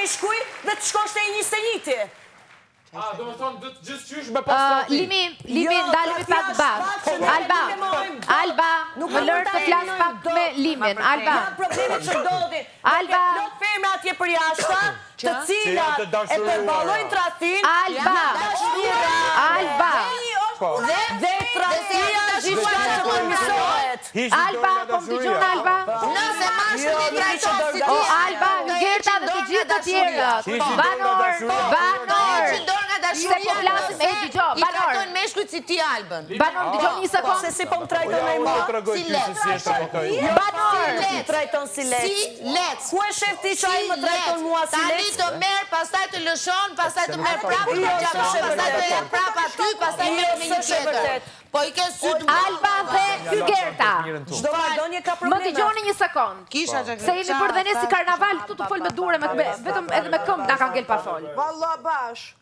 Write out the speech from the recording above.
i shkuj dhe të shkosh te i 21-ti. Do më thonë, dhe të gjithë qysh me pas Limi, ndalemi pak bashkë. Alba, më lërë të flasë pak me Limin. Alba. Janë problemet që ndodhin. Alba. Plot femra atje për jashta, të cilat e përballojnë tradhtin. Alba. Dhe tradhtia gjithçka që përmirësohet. Alba, po më dëgjon Alba? Nëse mashkulli i trajton si ti. O Alba, Gerta dhe të gjithë të tjerët. Banor. Se po flasim, dëgjoj, I trajtojnë meshkujt si ti Albën. Banor, dëgjoj një sekond. Se si po më trajton ai mua? Si let. Banor, ti trajton si let. Si let. Ku e shef ti që ai më trajton mua si let? Tani të merr, pastaj të lëshon, pastaj të merr prapë në xhakon, pastaj të jep prapë aty, pastaj merr me një tjetër. Po i ke sy të Alba dhe ky Gerta. Çdo marrëdhënie ka Më probleme. dëgjoni një sekond. kisha Se jemi për dhe ne si karnaval, këtu të fol me dure, vetëm edhe me këmbë na ka ngel pa fol. Valla bash.